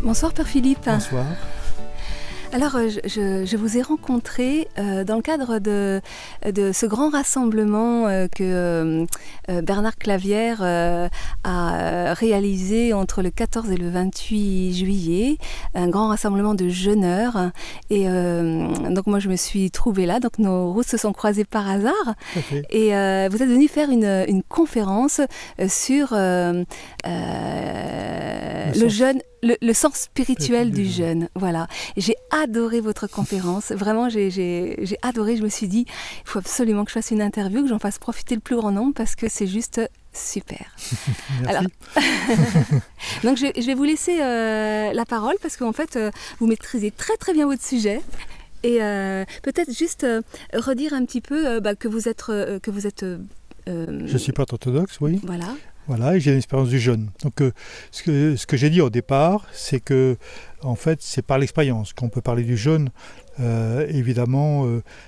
Bonsoir Père Philippe. Bonsoir. Alors je vous ai rencontré dans le cadre de ce grand rassemblement que Bernard Clavière a réalisé entre le 14 et le 28 juillet, un grand rassemblement de jeûneurs. Et donc moi je me suis trouvée là, donc nos routes se sont croisées par hasard. Okay. Et vous êtes venu faire une conférence sur le jeûne, le sens spirituel du jeûne. Voilà. J'ai adoré votre conférence. Vraiment, j'ai adoré. Je me suis dit, il faut absolument que je fasse une interview, que j'en fasse profiter le plus grand nombre parce que c'est juste super. Merci. Alors, donc je vais vous laisser la parole parce qu'en fait, vous maîtrisez très très bien votre sujet. Et peut-être juste redire un petit peu que vous êtes... Je suis pas orthodoxe, oui. Voilà. Voilà, et j'ai une expérience du jeûne. Donc, ce que j'ai dit au départ, c'est que, en fait, c'est par l'expérience qu'on peut parler du jeûne. Évidemment,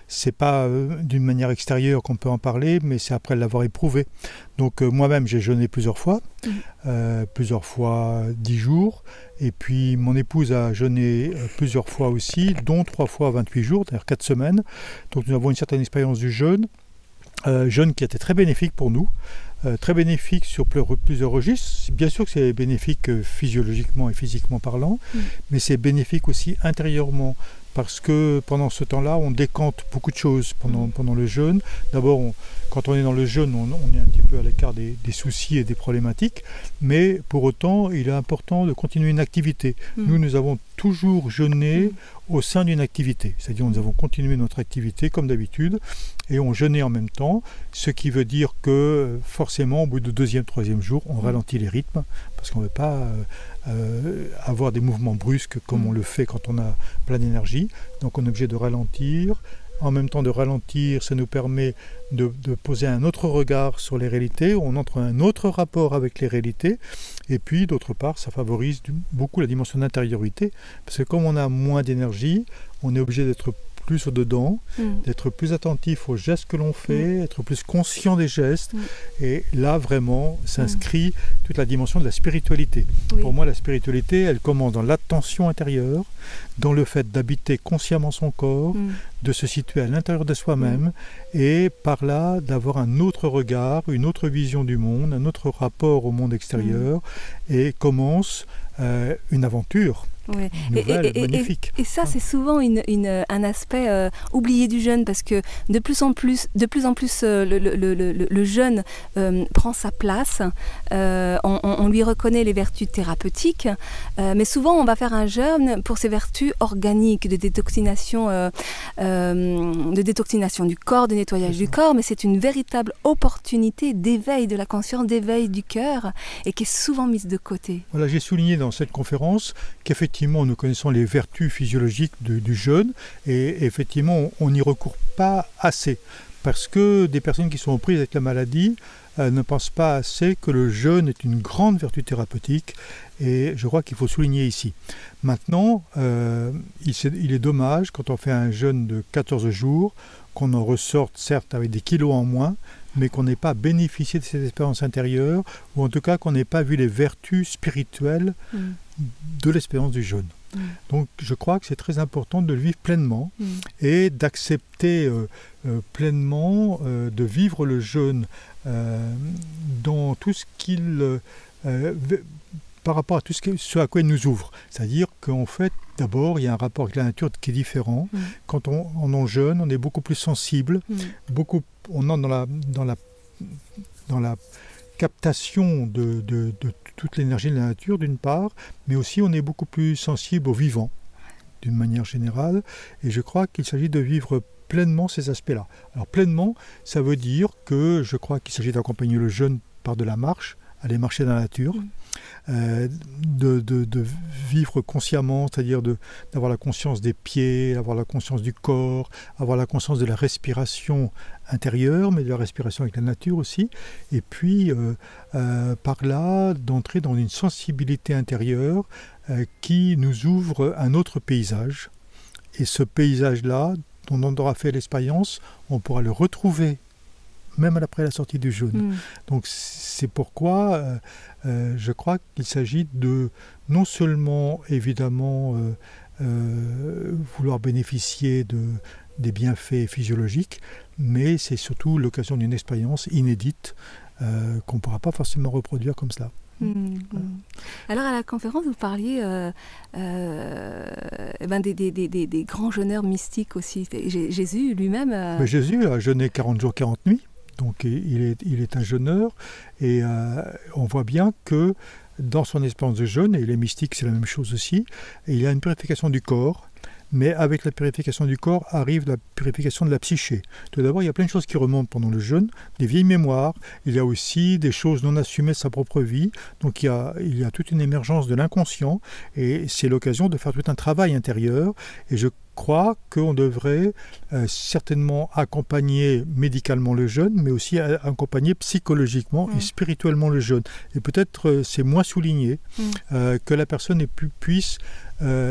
c'est pas d'une manière extérieure qu'on peut en parler, mais c'est après l'avoir éprouvé. Donc, moi-même, j'ai jeûné plusieurs fois 10 jours. Et puis, mon épouse a jeûné plusieurs fois aussi, dont 3 fois 28 jours, c'est-à-dire 4 semaines. Donc, nous avons une certaine expérience du jeûne. Jeûne qui a été très bénéfique pour nous, très bénéfique sur plusieurs registres. Bien sûr que c'est bénéfique physiologiquement et physiquement parlant, mais c'est bénéfique aussi intérieurement, parce que pendant ce temps-là, on décante beaucoup de choses pendant le jeûne. D'abord, quand on est dans le jeûne, on est un petit peu à l'écart des soucis et des problématiques, mais pour autant, il est important de continuer une activité. Nous avons toujours jeûné au sein d'une activité, c'est-à-dire nous avons continué notre activité comme d'habitude, et on jeûnait en même temps, ce qui veut dire que forcément, au bout du 2e, 3e jour, on ralentit les rythmes, parce qu'on ne veut pas avoir des mouvements brusques comme on le fait quand on a plein d'énergie. Donc on est obligé de ralentir. En même temps de ralentir, ça nous permet de poser un autre regard sur les réalités, on entre un autre rapport avec les réalités, et puis d'autre part, ça favorise beaucoup la dimension d'intériorité, parce que comme on a moins d'énergie, on est obligé d'être plus au-dedans, d'être plus attentif aux gestes que l'on fait, être plus conscient des gestes, et là vraiment s'inscrit toute la dimension de la spiritualité. Oui. Pour moi, la spiritualité, elle commence dans l'attention intérieure, dans le fait d'habiter consciemment son corps, de se situer à l'intérieur de soi-même, et par là d'avoir un autre regard, une autre vision du monde, un autre rapport au monde extérieur, et commence une aventure. Ouais. Nouvelle, magnifique. Et ça, c'est souvent un aspect oublié du jeûne, parce que de plus en plus le jeûne prend sa place. On lui reconnaît les vertus thérapeutiques, mais souvent on va faire un jeûne pour ses vertus organiques, de détoxination du corps, de nettoyage du corps, mais c'est une véritable opportunité d'éveil de la conscience, d'éveil du cœur, et qui est souvent mise de côté. Voilà, j'ai souligné dans cette conférence qu'effectivement nous connaissons les vertus physiologiques du jeûne, et effectivement on n'y recourt pas assez, parce que des personnes qui sont aux prises avec la maladie ne pensent pas assez que le jeûne est une grande vertu thérapeutique, et je crois qu'il faut souligner ici. Maintenant, il est dommage quand on fait un jeûne de 14 jours, qu'on en ressorte certes avec des kilos en moins, mais qu'on n'ait pas bénéficié de cette expérience intérieure, ou en tout cas qu'on n'ait pas vu les vertus spirituelles de l'expérience du jeûne. Donc je crois que c'est très important de le vivre pleinement et d'accepter pleinement de vivre le jeûne dans tout ce qu'il... par rapport à tout ce à quoi il nous ouvre. C'est-à-dire qu'en fait, d'abord, il y a un rapport avec la nature qui est différent. Quand on jeûne, on est beaucoup plus sensible, on entre dans la captation de toute l'énergie de la nature, d'une part, mais aussi on est beaucoup plus sensible au vivant, d'une manière générale, et je crois qu'il s'agit de vivre pleinement ces aspects-là. Alors pleinement, ça veut dire que je crois qu'il s'agit d'accompagner le jeûne par de la marche, aller marcher dans la nature, de vivre consciemment, c'est-à-dire d'avoir la conscience des pieds, avoir la conscience du corps, avoir la conscience de la respiration intérieure, mais de la respiration avec la nature aussi, et puis par là d'entrer dans une sensibilité intérieure qui nous ouvre un autre paysage, et ce paysage-là, dont on aura fait l'expérience, on pourra le retrouver même après la sortie du jeûne. Donc c'est pourquoi je crois qu'il s'agit de non seulement évidemment vouloir bénéficier des bienfaits physiologiques, mais c'est surtout l'occasion d'une expérience inédite qu'on ne pourra pas forcément reproduire comme cela. Alors à la conférence, vous parliez des grands jeûneurs mystiques aussi. Jésus lui-même... Jésus a jeûné 40 jours, 40 nuits, donc il est un jeûneur, et on voit bien que dans son expérience de jeûne, et les mystiques c'est la même chose aussi, il y a une purification du corps, mais avec la purification du corps arrive la purification de la psyché. Tout d'abord, il y a plein de choses qui remontent pendant le jeûne, des vieilles mémoires, il y a aussi des choses non assumées de sa propre vie, donc il y a toute une émergence de l'inconscient, et c'est l'occasion de faire tout un travail intérieur, et je crois qu'on devrait certainement accompagner médicalement le jeûne, mais aussi accompagner psychologiquement et spirituellement le jeûne. Et peut-être c'est moins souligné que la personne puisse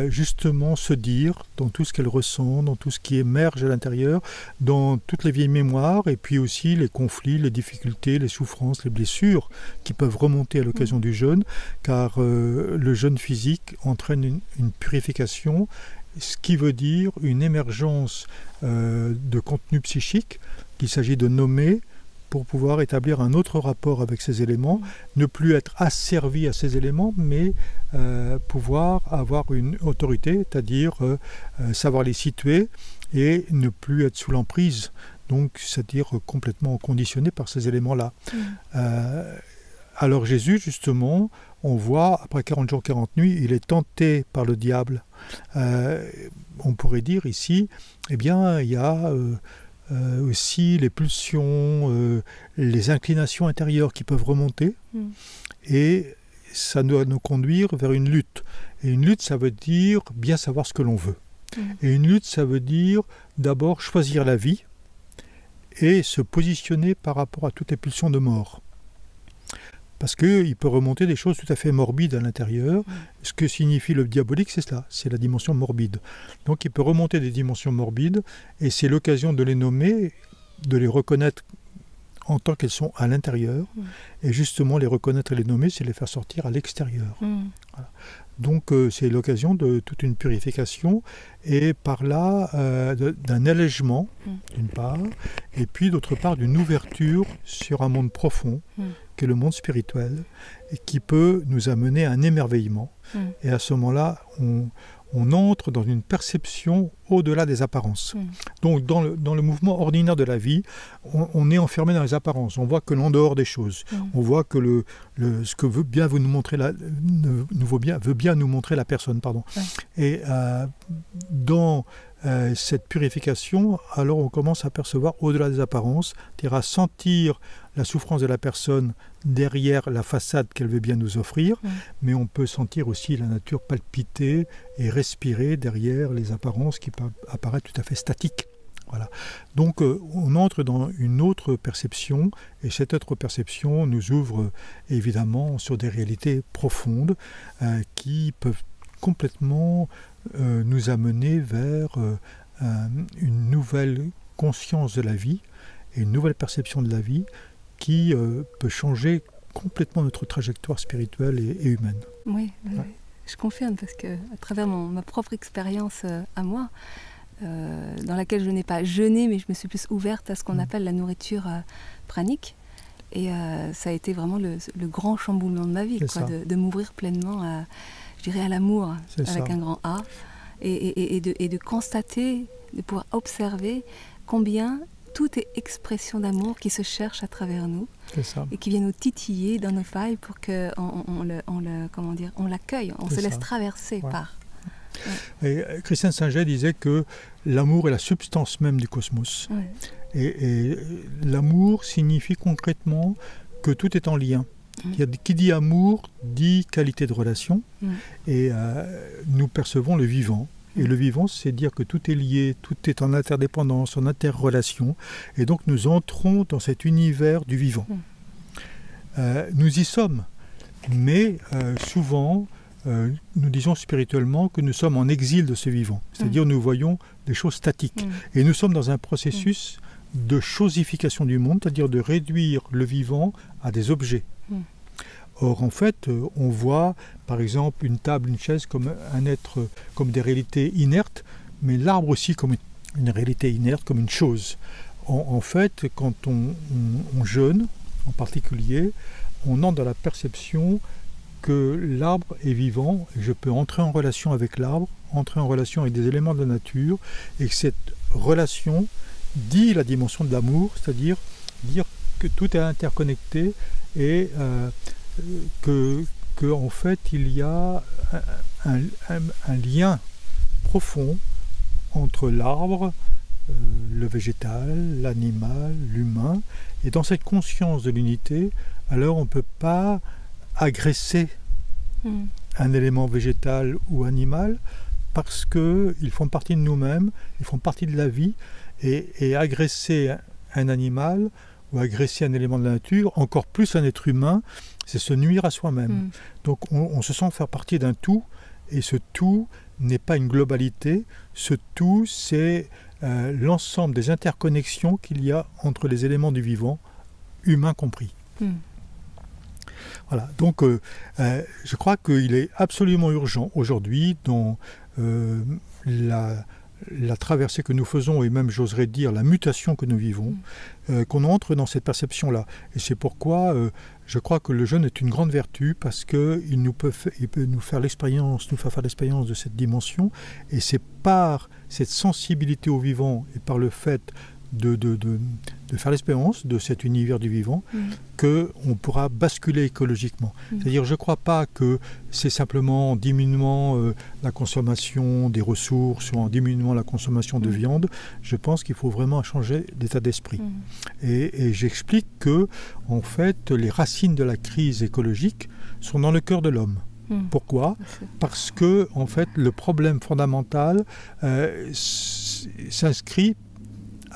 justement se dire dans tout ce qu'elle ressent, dans tout ce qui émerge à l'intérieur, dans toutes les vieilles mémoires, et puis aussi les conflits, les difficultés, les souffrances, les blessures qui peuvent remonter à l'occasion du jeûne, car le jeûne physique entraîne une purification, ce qui veut dire une émergence de contenu psychique qu'il s'agit de nommer pour pouvoir établir un autre rapport avec ces éléments, ne plus être asservi à ces éléments, mais pouvoir avoir une autorité, c'est-à-dire savoir les situer et ne plus être sous l'emprise, donc c'est-à-dire complètement conditionné par ces éléments-là. Alors Jésus, justement, on voit, après 40 jours, 40 nuits, il est tenté par le diable. On pourrait dire ici, eh bien, il y a aussi les pulsions, les inclinations intérieures qui peuvent remonter, et ça doit nous conduire vers une lutte. Et une lutte, ça veut dire bien savoir ce que l'on veut. Et une lutte, ça veut dire d'abord choisir la vie et se positionner par rapport à toutes les pulsions de mort. Parce qu'il peut remonter des choses tout à fait morbides à l'intérieur. Ce que signifie le diabolique, c'est cela, c'est la dimension morbide. Donc il peut remonter des dimensions morbides, et c'est l'occasion de les nommer, de les reconnaître en tant qu'elles sont à l'intérieur, et justement les reconnaître et les nommer, c'est les faire sortir à l'extérieur. Voilà. Donc c'est l'occasion de toute une purification, et par là d'un allègement, d'une part, et puis d'autre part d'une ouverture sur un monde profond, qui est le monde spirituel, et qui peut nous amener à un émerveillement. Et à ce moment-là, on entre dans une perception au-delà des apparences. Donc dans le mouvement ordinaire de la vie, on est enfermé dans les apparences. On voit que l'en dehors des choses. On voit que ce que veut bien nous montrer veut bien nous montrer la personne. Et dans cette purification, alors on commence à percevoir au-delà des apparences, c'est-à-dire à sentir la souffrance de la personne derrière la façade qu'elle veut bien nous offrir, mais on peut sentir aussi la nature palpiter et respirer derrière les apparences qui peuvent apparaître tout à fait statiques. Voilà. Donc on entre dans une autre perception, et cette autre perception nous ouvre évidemment sur des réalités profondes qui peuvent complètement nous amener vers une nouvelle conscience de la vie et une nouvelle perception de la vie qui peut changer complètement notre trajectoire spirituelle et humaine. Oui, je confirme, parce que à travers ma propre expérience à moi, dans laquelle je n'ai pas jeûné, mais je me suis plus ouverte à ce qu'on appelle la nourriture pranique. Et ça a été vraiment le grand chamboulement de ma vie, de m'ouvrir pleinement à, je dirais, à l'amour, avec un grand A, et de constater, de pouvoir observer combien tout est expression d'amour qui se cherche à travers nous et qui vient nous titiller dans nos failles pour qu'on l'accueille, on se laisse traverser par. Et Christian Singer disait que l'amour est la substance même du cosmos. Et l'amour signifie concrètement que tout est en lien. Qui dit amour dit qualité de relation, et nous percevons le vivant. Et le vivant, c'est dire que tout est lié, tout est en interdépendance, en interrelation, et donc nous entrons dans cet univers du vivant. Nous y sommes, mais souvent, nous disons spirituellement que nous sommes en exil de ce vivant, c'est-à-dire nous voyons des choses statiques, et nous sommes dans un processus de chosification du monde, c'est-à-dire de réduire le vivant à des objets. Or, en fait, on voit, par exemple, une table, une chaise comme un être, comme des réalités inertes, mais l'arbre aussi comme une réalité inerte, comme une chose. En fait, quand on jeûne, en particulier, on entre dans la perception que l'arbre est vivant, et je peux entrer en relation avec l'arbre, entrer en relation avec des éléments de la nature, et que cette relation dit la dimension de l'amour, c'est-à-dire dire que tout est interconnecté et que en fait il y a un lien profond entre l'arbre, le végétal, l'animal, l'humain, et dans cette conscience de l'unité, alors on ne peut pas agresser un élément végétal ou animal parce qu'ils font partie de nous-mêmes, ils font partie de la vie, et agresser un animal ou agresser un élément de la nature, encore plus un être humain, c'est se nuire à soi-même. Donc on se sent faire partie d'un tout, et ce tout n'est pas une globalité, ce tout c'est l'ensemble des interconnexions qu'il y a entre les éléments du vivant, humain compris. Voilà, donc je crois qu'il est absolument urgent aujourd'hui dans la traversée que nous faisons, et même j'oserais dire la mutation que nous vivons, qu'on entre dans cette perception-là. Et c'est pourquoi je crois que le jeûne est une grande vertu, parce qu'il peut nous faire l'expérience, nous faire faire l'expérience de cette dimension, et c'est par cette sensibilité au vivant et par le fait de faire l'expérience de cet univers du vivant qu'on pourra basculer écologiquement. C'est-à-dire, je ne crois pas que c'est simplement en diminuant la consommation des ressources ou en diminuant la consommation de viande. Je pense qu'il faut vraiment changer d'état d'esprit. Et j'explique que, en fait, les racines de la crise écologique sont dans le cœur de l'homme. Pourquoi ? Parce que, en fait, le problème fondamental s'inscrit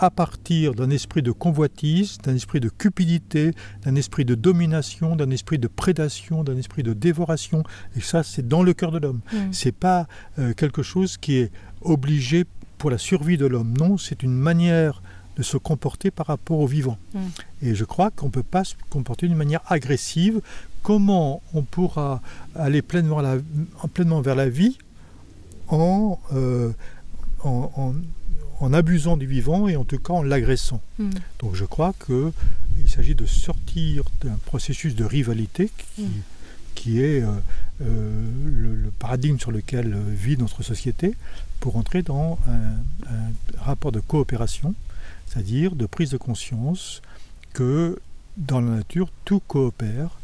à partir d'un esprit de convoitise, d'un esprit de cupidité, d'un esprit de domination, d'un esprit de prédation, d'un esprit de dévoration. Et ça, c'est dans le cœur de l'homme. C'est pas quelque chose qui est obligé pour la survie de l'homme. Non, c'est une manière de se comporter par rapport au vivant. Et je crois qu'on ne peut pas se comporter d'une manière agressive. Comment on pourra aller pleinement vers la vie en abusant du vivant, et en tout cas en l'agressant. Donc je crois qu'il s'agit de sortir d'un processus de rivalité qui est le paradigme sur lequel vit notre société, pour entrer dans un rapport de coopération, c'est-à-dire de prise de conscience que dans la nature tout coopère,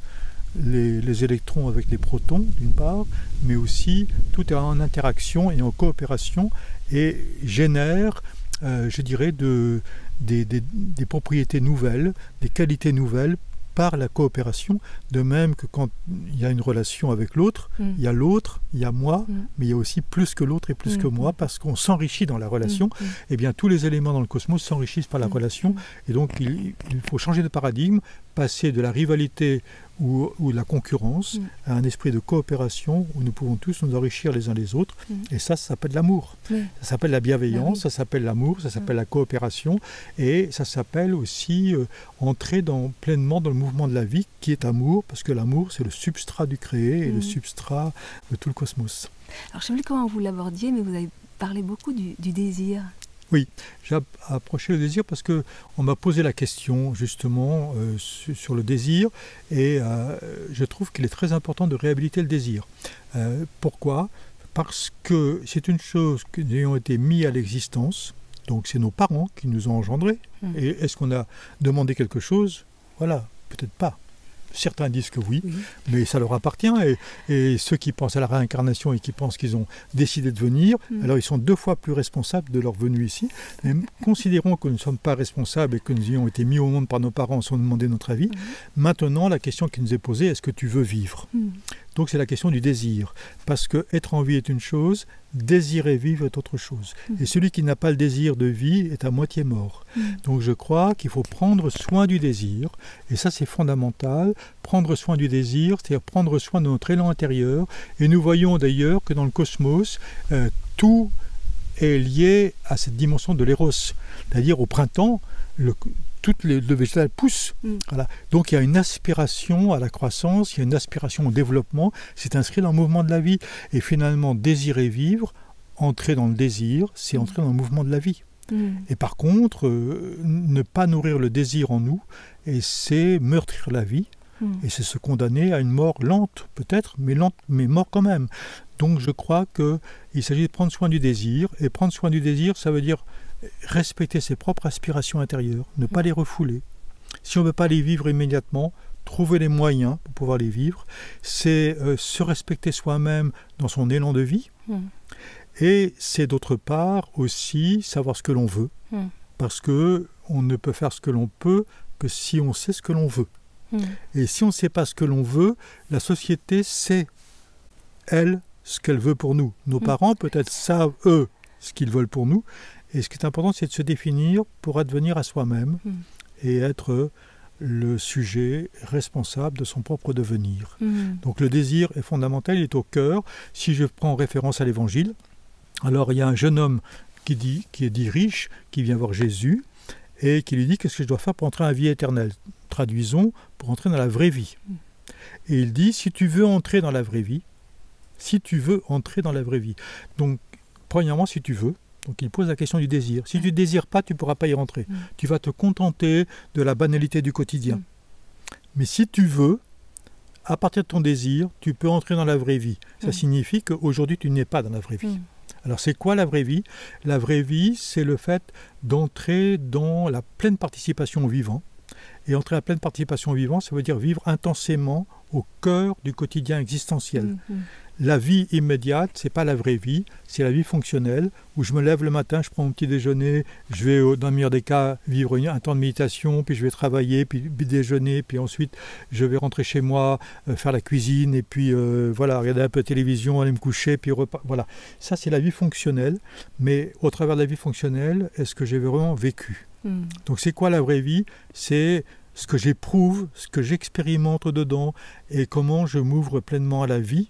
les électrons avec les protons d'une part, mais aussi tout est en interaction et en coopération, et génère, je dirais, des propriétés nouvelles, des qualités nouvelles par la coopération, de même que quand il y a une relation avec l'autre, il y a l'autre, il y a moi, mais il y a aussi plus que l'autre et plus que moi, parce qu'on s'enrichit dans la relation. Et bien tous les éléments dans le cosmos s'enrichissent par la relation, et donc il faut changer de paradigme, passer de la rivalité ou de la concurrence à un esprit de coopération où nous pouvons tous nous enrichir les uns les autres, et ça s'appelle l'amour, ça s'appelle la bienveillance, ça s'appelle l'amour, ça s'appelle la coopération, et ça s'appelle aussi entrer pleinement dans le mouvement de la vie qui est amour, parce que l'amour c'est le substrat du créé et le substrat de tout le cosmos. Alors je ne sais plus comment vous l'abordiez, mais vous avez parlé beaucoup du désir. Oui, j'ai approché le désir parce qu'on m'a posé la question justement sur le désir, et je trouve qu'il est très important de réhabiliter le désir. Pourquoi ? Parce que c'est une chose que nous ayons été mis à l'existence, donc c'est nos parents qui nous ont engendrés. Et est-ce qu'on a demandé quelque chose ? Voilà, peut-être pas. Certains disent que oui, mais ça leur appartient, et ceux qui pensent à la réincarnation et qui pensent qu'ils ont décidé de venir, alors ils sont 2 fois plus responsables de leur venue ici. Mais considérons que nous ne sommes pas responsables et que nous ayons été mis au monde par nos parents sans nous demander notre avis. Maintenant, la question qui nous est posée, est-ce que tu veux vivre ? Donc c'est la question du désir, parce que être en vie est une chose, désirer vivre est autre chose. Et celui qui n'a pas le désir de vie est à moitié mort. Donc je crois qu'il faut prendre soin du désir, et ça c'est fondamental, prendre soin du désir, c'est-à-dire prendre soin de notre élan intérieur, et nous voyons d'ailleurs que dans le cosmos, tout est lié à cette dimension de l'éros. C'est-à-dire au printemps, tout le végétal pousse. Voilà. Donc il y a une aspiration à la croissance, il y a une aspiration au développement, c'est inscrit dans le mouvement de la vie. Et finalement, désirer vivre, entrer dans le désir, c'est entrer dans le mouvement de la vie. Et par contre, ne pas nourrir le désir en nous, et c'est meurtrir la vie, et c'est se condamner à une mort lente, peut-être, mais lente, mais mort quand même. Donc je crois qu'il s'agit de prendre soin du désir, et prendre soin du désir, ça veut dire respecter ses propres aspirations intérieures, ne pas les refouler. Si on ne veut pas les vivre immédiatement, trouver les moyens pour pouvoir les vivre, c'est se respecter soi-même dans son élan de vie, et c'est d'autre part aussi savoir ce que l'on veut, parce qu'on ne peut faire ce que l'on peut que si on sait ce que l'on veut. Et si on ne sait pas ce que l'on veut, la société sait, elle, ce qu'elle veut pour nous. Nos parents peut-être savent, eux, ce qu'ils veulent pour nous. Et ce qui est important, c'est de se définir pour advenir à soi-même et être le sujet responsable de son propre devenir. Donc le désir est fondamental, il est au cœur. Si je prends référence à l'Évangile, alors il y a un jeune homme qui est dit riche, qui vient voir Jésus et qui lui dit « Qu'est-ce que je dois faire pour entrer dans la vie éternelle ?» Traduisons, pour entrer dans la vraie vie. Et il dit « Si tu veux entrer dans la vraie vie, si tu veux entrer dans la vraie vie. » Donc, premièrement, si tu veux. Donc il pose la question du désir. Si tu ne désires pas, tu ne pourras pas y rentrer. Tu vas te contenter de la banalité du quotidien. Mais si tu veux, à partir de ton désir, tu peux entrer dans la vraie vie. Ça signifie qu'aujourd'hui, tu n'es pas dans la vraie vie. Alors c'est quoi la vraie vie? La vraie vie, c'est le fait d'entrer dans la pleine participation au vivant. Et entrer à la pleine participation au vivant, ça veut dire vivre intensément au cœur du quotidien existentiel. La vie immédiate, c'est pas la vraie vie, c'est la vie fonctionnelle, où je me lève le matin, je prends mon petit déjeuner, je vais, dans le meilleur des cas, vivre un temps de méditation, puis je vais travailler, puis déjeuner, puis ensuite je vais rentrer chez moi, faire la cuisine, et puis voilà, regarder un peu de télévision, aller me coucher, puis voilà. Ça, c'est la vie fonctionnelle, mais au travers de la vie fonctionnelle, est-ce que j'ai vraiment vécu? Donc c'est quoi la vraie vie? C'est ce que j'éprouve, ce que j'expérimente dedans, et comment je m'ouvre pleinement à la vie,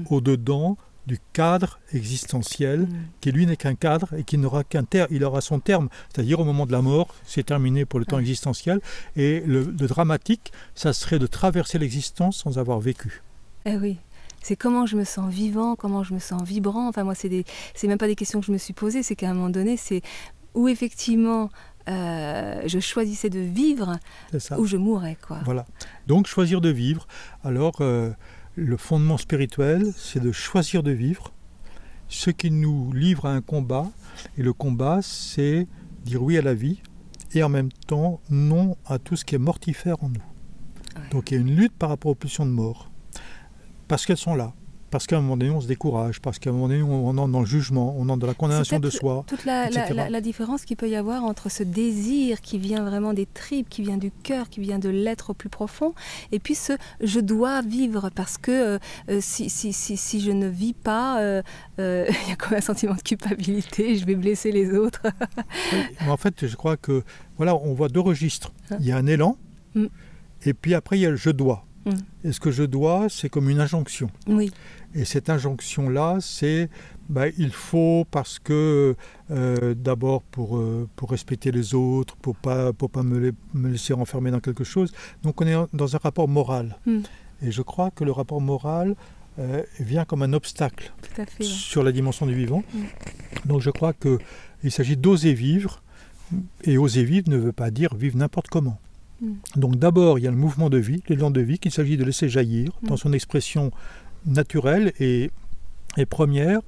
au-dedans du cadre existentiel, qui lui n'est qu'un cadre et qui n'aura qu'un terme, il aura son terme, c'est-à-dire au moment de la mort, c'est terminé pour le temps existentiel, et le dramatique, ça serait de traverser l'existence sans avoir vécu. Eh oui, c'est comment je me sens vivant, comment je me sens vibrant, enfin moi c'est même pas des questions que je me suis posées, c'est qu'à un moment donné, c'est où effectivement je choisissais de vivre, où je mourrais, quoi. Voilà, donc choisir de vivre, alors... le fondement spirituel, c'est de choisir de vivre, ce qui nous livre à un combat. Et le combat, c'est dire oui à la vie et en même temps non à tout ce qui est mortifère en nous. Ouais. Donc il y a une lutte par rapport aux pulsions de mort. Parce qu'elles sont là. Parce qu'à un moment donné, on se décourage. Parce qu'à un moment donné, on entre dans le jugement, on entre dans la condamnation de soi. Toute la différence qu'il peut y avoir entre ce désir qui vient vraiment des tripes, qui vient du cœur, qui vient de l'être au plus profond, et puis ce « je dois vivre » parce que si je ne vis pas, il y a comme un sentiment de culpabilité, je vais blesser les autres. Oui, mais en fait, je crois que voilà, on voit deux registres. Il y a un élan, et puis après, il y a le « je dois ». Et ce que je dois, c'est comme une injonction. Oui. Et cette injonction-là, c'est il faut parce que d'abord pour respecter les autres, pour pas me laisser enfermer dans quelque chose. Donc on est dans un rapport moral. Et je crois que le rapport moral vient comme un obstacle sur la dimension du vivant. Donc je crois qu'il s'agit d'oser vivre. Et oser vivre ne veut pas dire vivre n'importe comment. Donc d'abord, il y a le mouvement de vie, l'élan de vie qu'il s'agit de laisser jaillir dans son expression naturelle et première.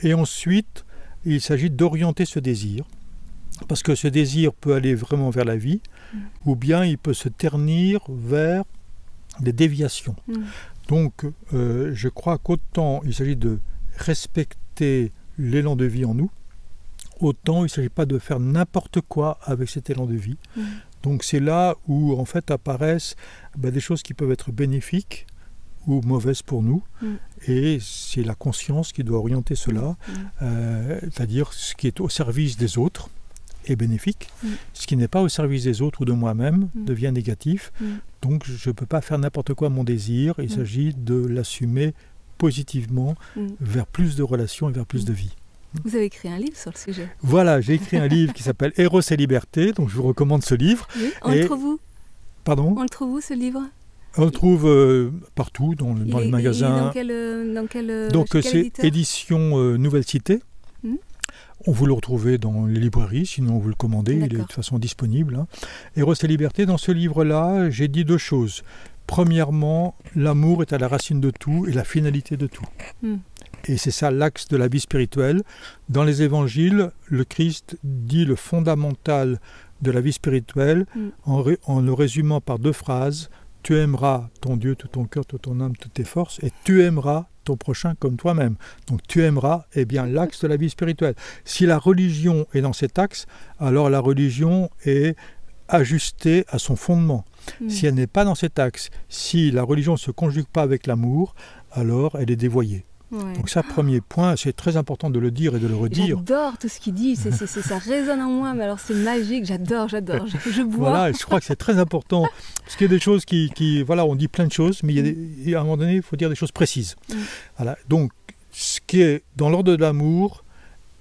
Et ensuite, il s'agit d'orienter ce désir. Parce que ce désir peut aller vraiment vers la vie, ou bien il peut se ternir vers des déviations. Donc je crois qu'autant il s'agit de respecter l'élan de vie en nous, autant il ne s'agit pas de faire n'importe quoi avec cet élan de vie. Donc c'est là où en fait apparaissent des choses qui peuvent être bénéfiques ou mauvaises pour nous. Et c'est la conscience qui doit orienter cela, c'est-à-dire ce qui est au service des autres est bénéfique, ce qui n'est pas au service des autres ou de moi-même devient négatif. Donc je ne peux pas faire n'importe quoi à mon désir, il s'agit de l'assumer positivement vers plus de relations et vers plus de vie. Vous avez écrit un livre sur le sujet. Voilà, j'ai écrit un livre qui s'appelle Eros et Liberté, donc je vous recommande ce livre. Oui, on le trouve où? Pardon? On le trouve où, ce livre? On le trouve partout, dans les magasins. Dans quel donc c'est éditeur? édition Nouvelle Cité. Hmm. On vous le retrouvez dans les librairies, sinon vous le commandez, il est de toute façon disponible. Hein. Eros et Liberté, dans ce livre-là, j'ai dit deux choses. Premièrement, l'amour est à la racine de tout et la finalité de tout. Hmm. Et c'est ça l'axe de la vie spirituelle. Dans les évangiles, le Christ dit le fondamental de la vie spirituelle en le résumant par deux phrases. Tu aimeras ton Dieu, tout ton cœur, toute ton âme, toutes tes forces, et tu aimeras ton prochain comme toi-même. Donc tu aimeras, eh bien, l'axe de la vie spirituelle. Si la religion est dans cet axe, alors la religion est ajustée à son fondement. Si elle n'est pas dans cet axe, si la religion ne se conjugue pas avec l'amour, alors elle est dévoyée. Ouais. Donc ça, premier point, c'est très important de le dire et de le redire. J'adore tout ce qu'il dit, ça résonne en moi, mais alors c'est magique, j'adore, je bois. Voilà, je crois que c'est très important, parce qu'il y a des choses voilà, on dit plein de choses, mais à un moment donné, il faut dire des choses précises. Voilà. Donc, ce qui est dans l'ordre de l'amour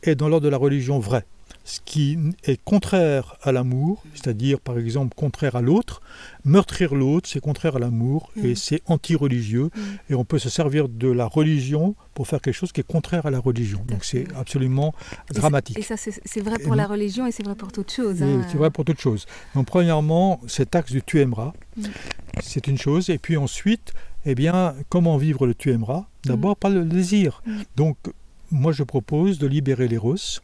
est dans l'ordre de la religion vrai. Ce qui est contraire à l'amour, c'est-à-dire par exemple contraire à l'autre, meurtrir l'autre, c'est contraire à l'amour et c'est anti-religieux. Et on peut se servir de la religion pour faire quelque chose qui est contraire à la religion. Donc c'est absolument dramatique. Et ça c'est vrai pour la religion et c'est vrai pour toute chose. C'est vrai pour toute chose. Donc premièrement, cet axe du tu aimeras, c'est une chose. Et puis ensuite, eh bien, comment vivre le tu aimeras? D'abord par le désir. Donc moi je propose de libérer l'éros.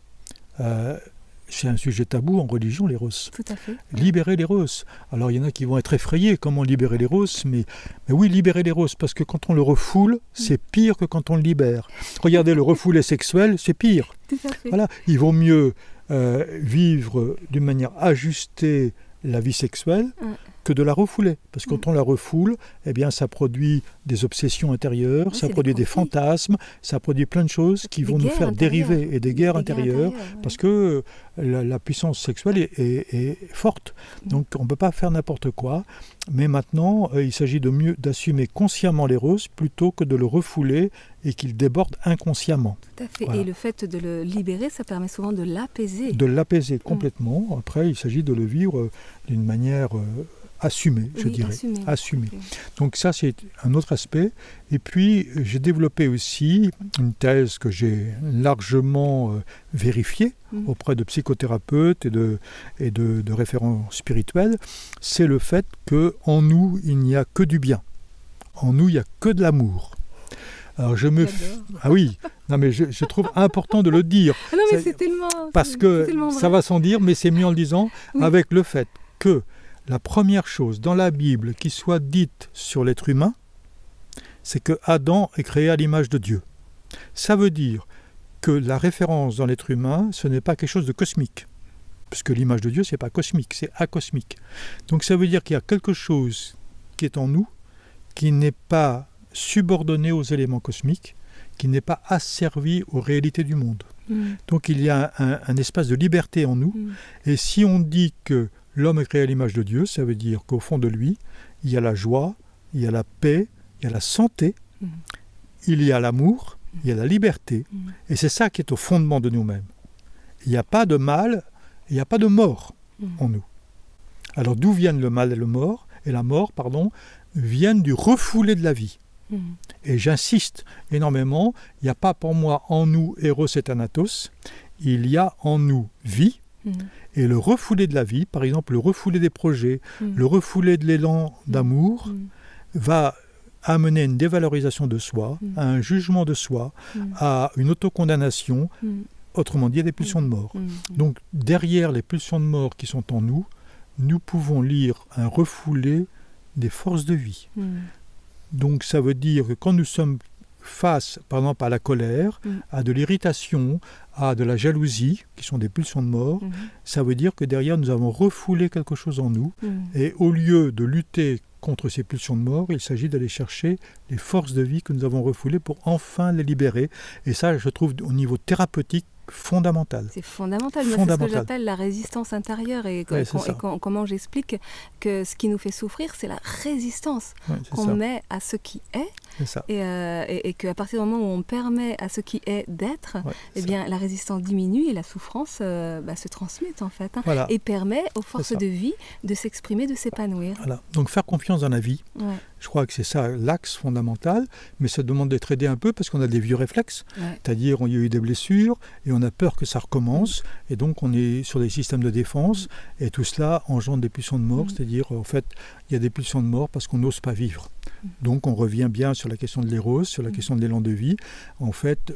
C'est un sujet tabou en religion, l'éros. Tout à fait. Libérer l'éros. Alors il y en a qui vont être effrayés, comment libérer l'éros, mais oui, libérer l'éros, parce que quand on le refoule, c'est pire que quand on le libère. Regardez, le refoulé sexuel, c'est pire. Tout à fait. Voilà, il vaut mieux vivre d'une manière ajustée la vie sexuelle que de la refouler. Parce que quand on la refoule, eh bien, ça produit des obsessions intérieures, ça produit des fantasmes, ça produit plein de choses qui vont nous faire dériver et des guerres intérieures, parce que la puissance sexuelle est forte. Donc on ne peut pas faire n'importe quoi. Mais maintenant, il s'agit d'assumer consciemment l'éros plutôt que de le refouler et qu'il déborde inconsciemment. Tout à fait. Voilà. Et le fait de le libérer, ça permet souvent de l'apaiser. De l'apaiser complètement. Après, il s'agit de le vivre d'une manière assumée, je dirais. Assumée. Donc ça, c'est un autre aspect. Et puis, j'ai développé aussi une thèse que j'ai largement vérifiée auprès de psychothérapeutes et de référents spirituels. C'est le fait qu'en nous, il n'y a que du bien. En nous, il n'y a que de l'amour. Alors ah oui, non mais je trouve important de le dire. Ah non mais c'est tellement... Parce que ça va sans dire, mais c'est mieux en le disant, avec le fait que la première chose dans la Bible qui soit dite sur l'être humain, c'est que Adam est créé à l'image de Dieu. Ça veut dire que la référence dans l'être humain, ce n'est pas quelque chose de cosmique. Parce que l'image de Dieu, ce n'est pas cosmique, c'est acosmique. Donc ça veut dire qu'il y a quelque chose qui est en nous, qui n'est pas subordonné aux éléments cosmiques, qui n'est pas asservi aux réalités du monde. Donc il y a un espace de liberté en nous, et si on dit que l'homme est créé à l'image de Dieu, ça veut dire qu'au fond de lui, il y a la joie, il y a la paix, il y a la santé, il y a l'amour, il y a la liberté, et c'est ça qui est au fondement de nous-mêmes. Il n'y a pas de mal, il n'y a pas de mort en nous. Alors d'où viennent le mal et la mort, viennent du refoulé de la vie. Et j'insiste énormément, il n'y a pas pour moi en nous Eros et Thanatos, il y a en nous vie, et le refoulé de la vie, par exemple le refoulé des projets, le refoulé de l'élan d'amour, va amener une dévalorisation de soi, à un jugement de soi, à une autocondamnation, autrement dit à des pulsions de mort. Donc derrière les pulsions de mort qui sont en nous, nous pouvons lire un refoulé des forces de vie. Donc ça veut dire que quand nous sommes face, par exemple, à la colère, à de l'irritation, à de la jalousie, qui sont des pulsions de mort, ça veut dire que derrière nous avons refoulé quelque chose en nous, et au lieu de lutter contre ces pulsions de mort, il s'agit d'aller chercher les forces de vie que nous avons refoulées pour enfin les libérer. Et ça, je trouve, au niveau thérapeutique, fondamental. C'est fondamental, c'est ce que j'appelle la résistance intérieure et comment j'explique que ce qui nous fait souffrir, c'est la résistance qu'on met à ce qui est C'est ça. Et qu'à partir du moment où on permet à ce qui est d'être, eh bien, la résistance diminue et la souffrance se transmet en fait, hein, voilà. et permet aux forces de vie de s'exprimer, de s'épanouir. Voilà. Donc faire confiance dans la vie, je crois que c'est ça l'axe fondamental, mais ça demande d'être aidé un peu parce qu'on a des vieux réflexes, c'est-à-dire il y a eu des blessures et on a peur que ça recommence, et donc on est sur des systèmes de défense, et tout cela engendre des pulsions de mort, c'est-à-dire en fait il y a des pulsions de mort parce qu'on n'ose pas vivre. Donc on revient bien sur la question de l'éros, sur la question de l'élan de vie. En fait,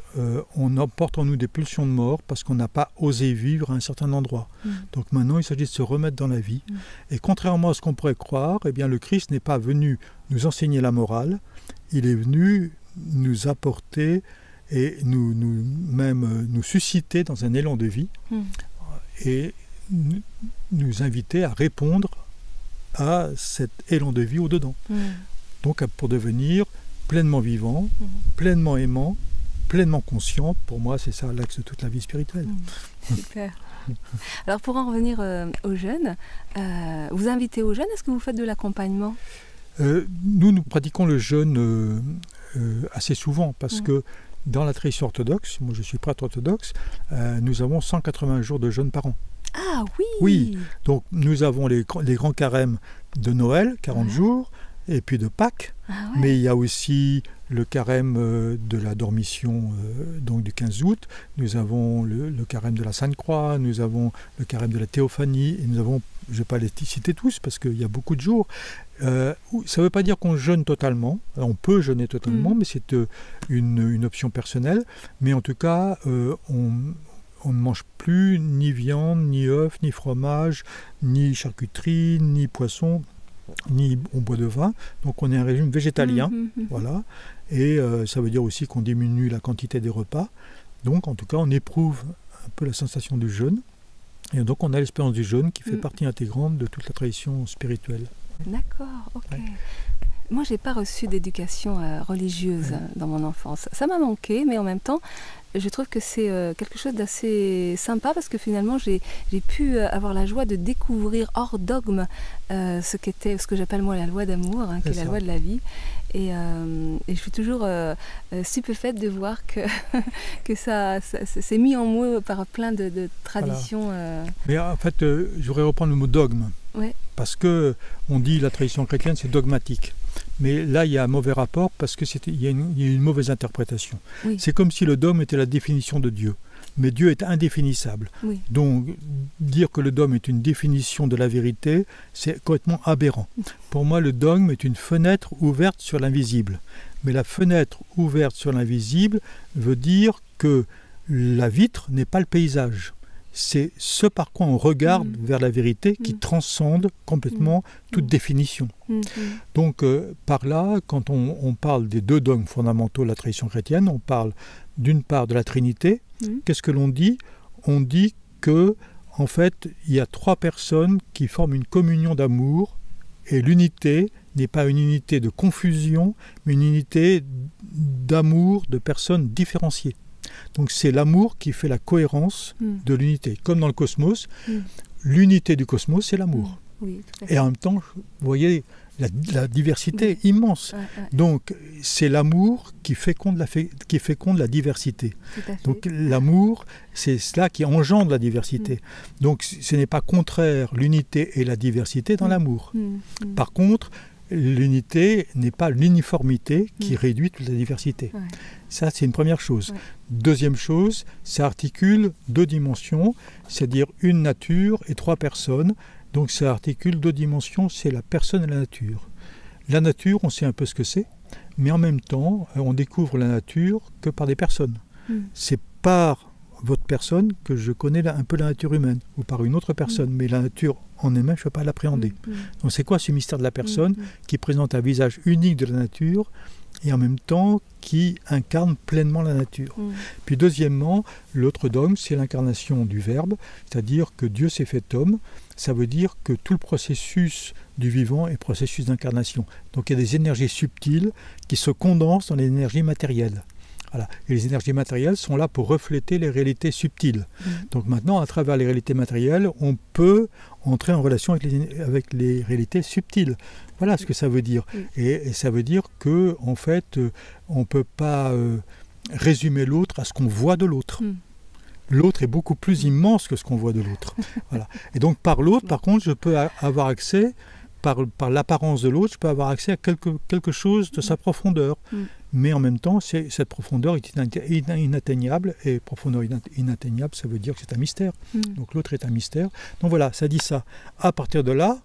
on emporte en nous des pulsions de mort parce qu'on n'a pas osé vivre à un certain endroit. Donc maintenant, il s'agit de se remettre dans la vie. Et contrairement à ce qu'on pourrait croire, eh bien, le Christ n'est pas venu nous enseigner la morale, il est venu nous apporter et nous susciter dans un élan de vie et nous inviter à répondre à cet élan de vie au-dedans. Donc pour devenir pleinement vivant, pleinement aimant, pleinement conscient, pour moi c'est ça l'axe de toute la vie spirituelle. Super. Alors pour en revenir aux jeunes, vous invitez aux jeunes, est-ce que vous faites de l'accompagnement ? Nous pratiquons le jeûne assez souvent parce que dans la tradition orthodoxe, moi je suis prêtre orthodoxe, nous avons 180 jours de jeûne par an. Ah oui. Oui, donc nous avons les grands carêmes de Noël, 40 jours, et puis de Pâques, mais il y a aussi le carême de la Dormition donc du 15 août, nous avons le carême de la Sainte-Croix, nous avons le carême de la Théophanie, et nous avons, je ne vais pas les citer tous parce qu'il y a beaucoup de jours. Ça ne veut pas dire qu'on jeûne totalement, on peut jeûner totalement, mais c'est une option personnelle, mais en tout cas on ne mange plus ni viande, ni œufs, ni fromage, ni charcuterie, ni poisson, ni on boit de vin, donc on est un régime végétalien, voilà, et ça veut dire aussi qu'on diminue la quantité des repas, donc en tout cas on éprouve un peu la sensation du jeûne, et donc on a l'expérience du jeûne qui fait partie intégrante de toute la tradition spirituelle. D'accord, ok. Moi, je n'ai pas reçu d'éducation religieuse dans mon enfance. Ça m'a manqué, mais en même temps, je trouve que c'est quelque chose d'assez sympa parce que finalement, j'ai pu avoir la joie de découvrir hors dogme ce que j'appelle moi la loi d'amour, hein, qui est la loi de la vie. Et je suis toujours stupéfaite de voir que ça s'est mis en moi par plein de traditions. Mais en fait, je voudrais reprendre le mot dogme. Parce qu'on dit la tradition chrétienne, c'est dogmatique. Mais là, il y a un mauvais rapport parce qu'il y a une mauvaise interprétation. C'est comme si le dogme était la définition de Dieu. Mais Dieu est indéfinissable. Donc, dire que le dogme est une définition de la vérité, c'est complètement aberrant. Pour moi, le dogme est une fenêtre ouverte sur l'invisible. Mais la fenêtre ouverte sur l'invisible veut dire que la vitre n'est pas le paysage. C'est ce par quoi on regarde vers la vérité qui transcende complètement toute définition. Donc par là, quand on parle des deux dogmes fondamentaux de la tradition chrétienne, on parle d'une part de la Trinité. Qu'est-ce que l'on dit ? On dit que en fait, il y a trois personnes qui forment une communion d'amour, et l'unité n'est pas une unité de confusion, mais une unité d'amour de personnes différenciées. Donc c'est l'amour qui fait la cohérence de l'unité. Comme dans le cosmos, l'unité du cosmos, c'est l'amour. Et en même temps, vous voyez la diversité immense. Donc c'est l'amour qui féconde la diversité. Donc l'amour, c'est cela qui engendre la diversité. Donc ce n'est pas contraire l'unité et la diversité dans l'amour. Par contre, l'unité n'est pas l'uniformité qui réduit toute la diversité. Ça, c'est une première chose. Deuxième chose, ça articule deux dimensions, c'est-à-dire une nature et trois personnes. Donc ça articule deux dimensions, c'est la personne et la nature. La nature, on sait un peu ce que c'est, mais en même temps, on découvre la nature que par des personnes. C'est par votre personne que je connais un peu la nature humaine, ou par une autre personne, mais la nature en elle-même, je ne peux pas l'appréhender. Donc c'est quoi ce mystère de la personne qui présente un visage unique de la nature et en même temps qui incarne pleinement la nature. Puis deuxièmement, l'autre dogme, c'est l'incarnation du Verbe, c'est-à-dire que Dieu s'est fait homme. Ça veut dire que tout le processus du vivant est processus d'incarnation. Donc il y a des énergies subtiles qui se condensent dans les énergies matérielles. Voilà. Et les énergies matérielles sont là pour refléter les réalités subtiles. Donc maintenant, à travers les réalités matérielles, on peut entrer en relation avec les réalités subtiles. Voilà ce que ça veut dire. Et ça veut dire que, en fait, on ne peut pas résumer l'autre à ce qu'on voit de l'autre. L'autre est beaucoup plus immense que ce qu'on voit de l'autre. Voilà. Et donc par l'autre, par contre, je peux avoir accès, par l'apparence de l'autre, je peux avoir accès à quelque chose de sa profondeur. Mais en même temps, cette profondeur est inatteignable, et profondeur inatteignable, ça veut dire que c'est un mystère. Donc l'autre est un mystère. Donc voilà, ça dit ça. À partir de là,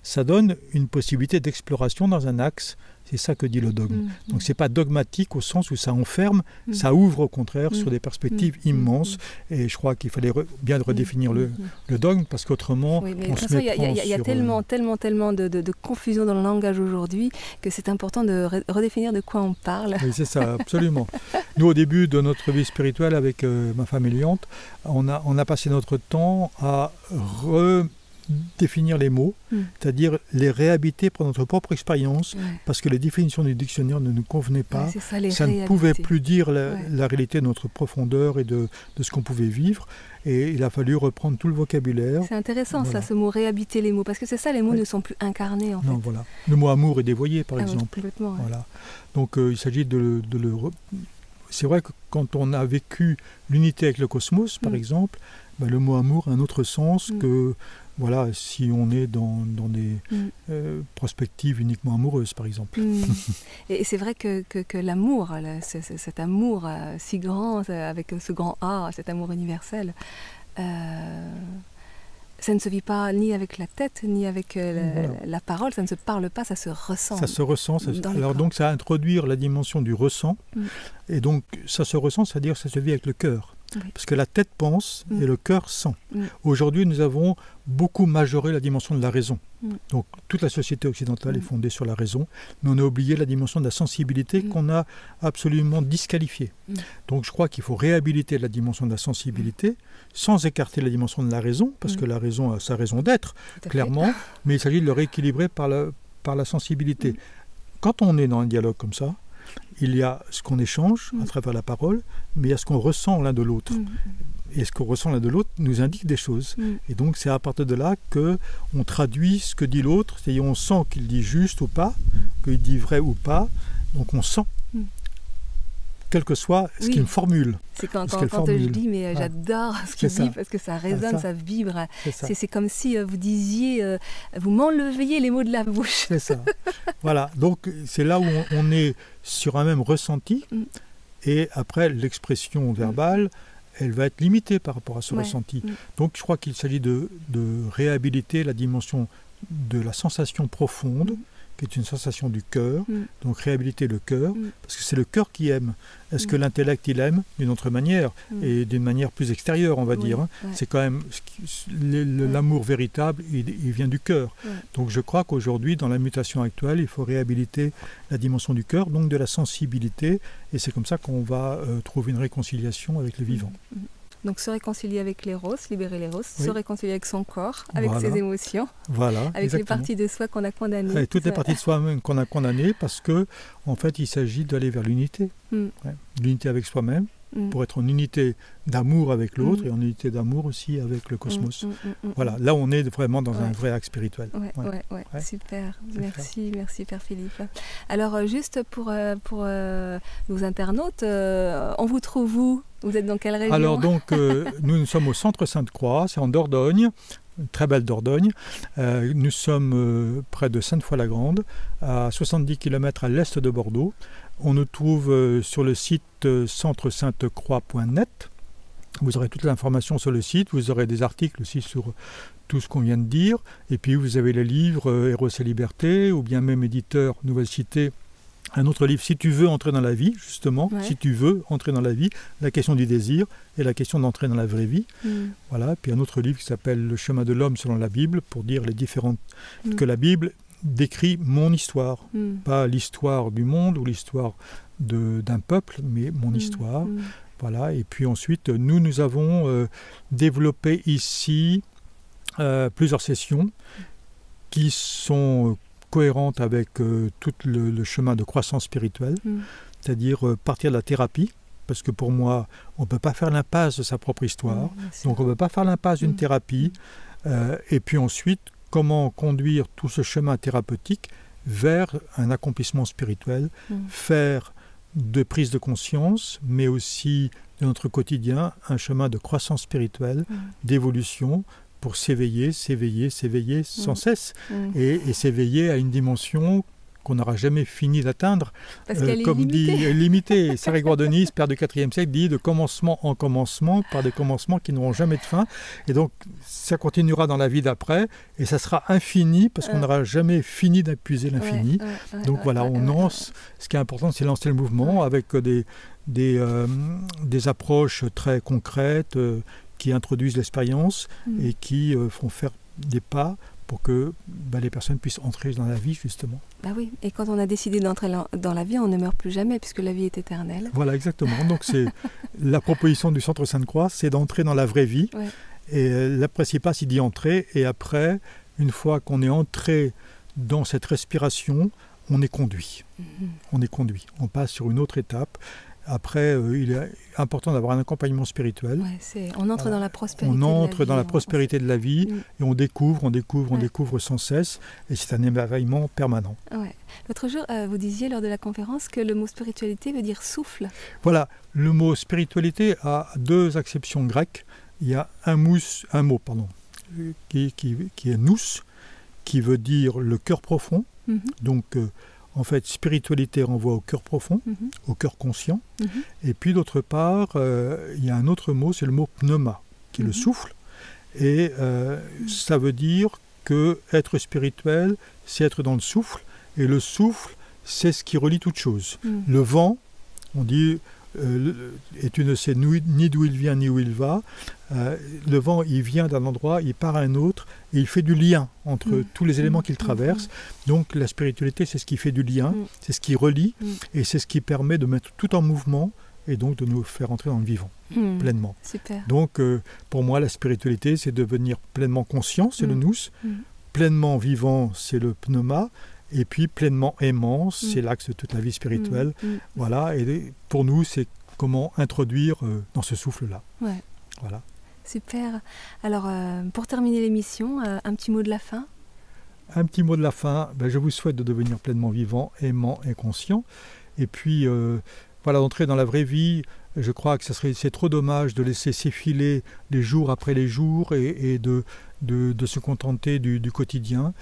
ça donne une possibilité d'exploration dans un axe. C'est ça que dit le dogme. Donc c'est pas dogmatique au sens où ça enferme, ça ouvre au contraire sur des perspectives immenses. Et je crois qu'il fallait bien redéfinir le dogme, parce qu'autrement, on se met il y a tellement de confusion dans le langage aujourd'hui que c'est important de redéfinir de quoi on parle. Oui, c'est ça, absolument. Nous, au début de notre vie spirituelle avec ma femme Eliante, on a passé notre temps à définir les mots, c'est-à-dire les réhabiliter pour notre propre expérience, parce que les définitions du dictionnaire ne nous convenaient pas. Ça ne pouvait plus dire la réalité de notre profondeur et de ce qu'on pouvait vivre. Et il a fallu reprendre tout le vocabulaire. C'est intéressant ça, ce mot réhabiter les mots, parce que c'est ça, les mots ne sont plus incarnés en fait. Non, voilà. Le mot amour est dévoyé par exemple. Complètement. Voilà. Donc il s'agit de le... C'est vrai que quand on a vécu l'unité avec le cosmos, par exemple, le mot amour a un autre sens que... Voilà, si on est dans des perspectives uniquement amoureuses, par exemple. Et c'est vrai que l'amour, cet amour si grand, avec ce grand A, cet amour universel, ça ne se vit pas ni avec la tête, ni avec la parole, ça ne se parle pas, ça se ressent. Ça se ressent. Alors donc ça introduit la dimension du ressent, et donc ça se ressent, c'est-à-dire ça se vit avec le cœur. Parce que la tête pense et le cœur sent. Aujourd'hui, nous avons beaucoup majoré la dimension de la raison. Donc, toute la société occidentale est fondée sur la raison, mais on a oublié la dimension de la sensibilité qu'on a absolument disqualifiée. Donc, je crois qu'il faut réhabiliter la dimension de la sensibilité sans écarter la dimension de la raison, parce que la raison a sa raison d'être, clairement, mais il s'agit de le rééquilibrer par la sensibilité. Quand on est dans un dialogue comme ça, il y a ce qu'on échange à travers la parole, mais il y a ce qu'on ressent l'un de l'autre. Et ce qu'on ressent l'un de l'autre nous indique des choses. Et donc c'est à partir de là qu'on traduit ce que dit l'autre, c'est-à-dire on sent qu'il dit juste ou pas, qu'il dit vrai ou pas, donc on sent. Quel que soit ce qu'il me formule. C'est quand je dis, mais j'adore ce qu'il dit, parce que ça résonne, ça vibre. C'est comme si vous disiez, vous m'enleviez les mots de la bouche. C'est ça. Voilà, donc c'est là où on est sur un même ressenti, et après l'expression verbale, elle va être limitée par rapport à ce ressenti. Donc je crois qu'il s'agit de réhabiliter la dimension de la sensation profonde, qui est une sensation du cœur, donc réhabiliter le cœur, parce que c'est le cœur qui aime. Est-ce que l'intellect, il aime d'une autre manière, et d'une manière plus extérieure, on va dire. C'est quand même l'amour véritable, il vient du cœur. Donc je crois qu'aujourd'hui, dans la mutation actuelle, il faut réhabiliter la dimension du cœur, donc de la sensibilité, et c'est comme ça qu'on va trouver une réconciliation avec le vivant. Donc se réconcilier avec l'éros, libérer l'éros, se réconcilier avec son corps, avec ses émotions, avec les parties de soi qu'on a condamnées. Avec toutes les parties de soi qu'on a condamnées, parce que en fait il s'agit d'aller vers l'unité. L'unité avec soi-même, pour être en unité d'amour avec l'autre et en unité d'amour aussi avec le cosmos. Voilà, là on est vraiment dans un vrai axe spirituel. Super, merci Père Philippe. Alors juste pour nos internautes, on vous trouve où ? Vous êtes dans quelle région ? Alors donc, nous sommes au centre Sainte-Croix, c'est en Dordogne, une très belle Dordogne. Nous sommes près de Sainte-Foy-la-Grande, à 70 km à l'est de Bordeaux. On nous trouve sur le site centresaintecroix.net. Vous aurez toute l'information sur le site, vous aurez des articles aussi sur tout ce qu'on vient de dire. Et puis vous avez les livres Héros et Liberté, ou bien même éditeur Nouvelle Cité. Un autre livre, si tu veux entrer dans la vie, justement, si tu veux entrer dans la vie, la question du désir et la question d'entrer dans la vraie vie. Voilà. Puis un autre livre qui s'appelle Le chemin de l'homme selon la Bible, pour dire les différentes... que la Bible décrit mon histoire, pas l'histoire du monde ou l'histoire d'un peuple, mais mon histoire. Voilà. Et puis ensuite, nous avons développé ici plusieurs sessions qui sont... cohérente avec tout le chemin de croissance spirituelle, c'est-à-dire partir de la thérapie, parce que pour moi, on ne peut pas faire l'impasse de sa propre histoire, donc on ne peut pas faire l'impasse d'une thérapie. Et puis ensuite, comment conduire tout ce chemin thérapeutique vers un accomplissement spirituel, faire de prise de conscience, mais aussi de notre quotidien, un chemin de croissance spirituelle, d'évolution, pour s'éveiller, s'éveiller, s'éveiller sans cesse, et s'éveiller à une dimension qu'on n'aura jamais fini d'atteindre, comme dit limitée. Saint-Grégoire de Nice, père du IVe siècle, dit de commencement en commencement, par des commencements qui n'auront jamais de fin. Et donc, ça continuera dans la vie d'après, et ça sera infini, parce qu'on n'aura jamais fini d'épuiser l'infini. Donc voilà, on lance. Ce qui est important, c'est lancer le mouvement avec des approches très concrètes qui introduisent l'expérience et qui font faire des pas pour que les personnes puissent entrer dans la vie, justement. Bah oui, et quand on a décidé d'entrer dans la vie, on ne meurt plus jamais, puisque la vie est éternelle. Voilà, exactement. Donc c'est la proposition du Centre Sainte-Croix, c'est d'entrer dans la vraie vie. Et la principale, c'est d'y entrer. Et après, une fois qu'on est entré dans cette respiration, on est conduit. On est conduit. On passe sur une autre étape. Après, il est important d'avoir un accompagnement spirituel. On entre dans la prospérité. On entre dans la prospérité de la vie et on découvre sans cesse. Et c'est un émerveillement permanent. L'autre jour, vous disiez lors de la conférence que le mot spiritualité veut dire souffle. Voilà, le mot spiritualité a deux acceptions grecques. Il y a un mot qui est nous, qui veut dire le cœur profond. Donc, en fait, spiritualité renvoie au cœur profond, au cœur conscient. Et puis, d'autre part, il y a un autre mot, c'est le mot pneuma, qui est le souffle. Et ça veut dire que être spirituel, c'est être dans le souffle. Et le souffle, c'est ce qui relie toute chose. Le vent, on dit, et tu ne sais ni d'où il vient ni où il va. Le vent, il vient d'un endroit, il part à un autre, et il fait du lien entre tous les éléments qu'il traverse. Donc la spiritualité, c'est ce qui fait du lien, c'est ce qui relie, et c'est ce qui permet de mettre tout en mouvement, et donc de nous faire entrer dans le vivant, pleinement. Super. Donc pour moi, la spiritualité, c'est devenir pleinement conscient, c'est le nous, pleinement vivant, c'est le pneuma, et puis pleinement aimant, c'est l'axe de toute la vie spirituelle. Voilà, et pour nous, c'est comment introduire dans ce souffle-là. Voilà. Super. Alors, pour terminer l'émission, un petit mot de la fin. Un petit mot de la fin. Je vous souhaite de devenir pleinement vivant, aimant et conscient. Et puis, voilà, d'entrer dans la vraie vie. Je crois que c'est trop dommage de laisser s'effiler les jours après les jours et de se contenter du quotidien.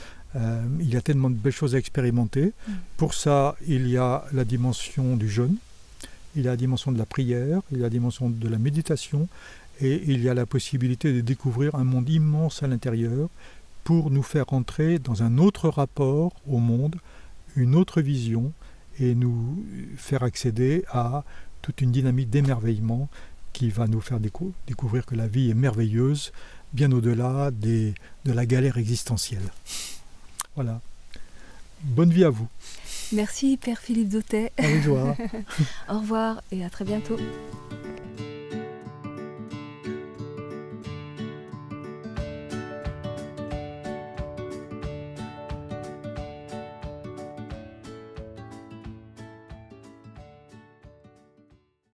Il y a tellement de belles choses à expérimenter. Pour ça, il y a la dimension du jeûne, il y a la dimension de la prière, il y a la dimension de la méditation, et il y a la possibilité de découvrir un monde immense à l'intérieur pour nous faire entrer dans un autre rapport au monde, une autre vision, et nous faire accéder à toute une dynamique d'émerveillement qui va nous faire découvrir que la vie est merveilleuse, bien au-delà de la galère existentielle. Voilà. Bonne vie à vous. Merci Père Philippe Dautet. Avec joie. Au revoir et à très bientôt.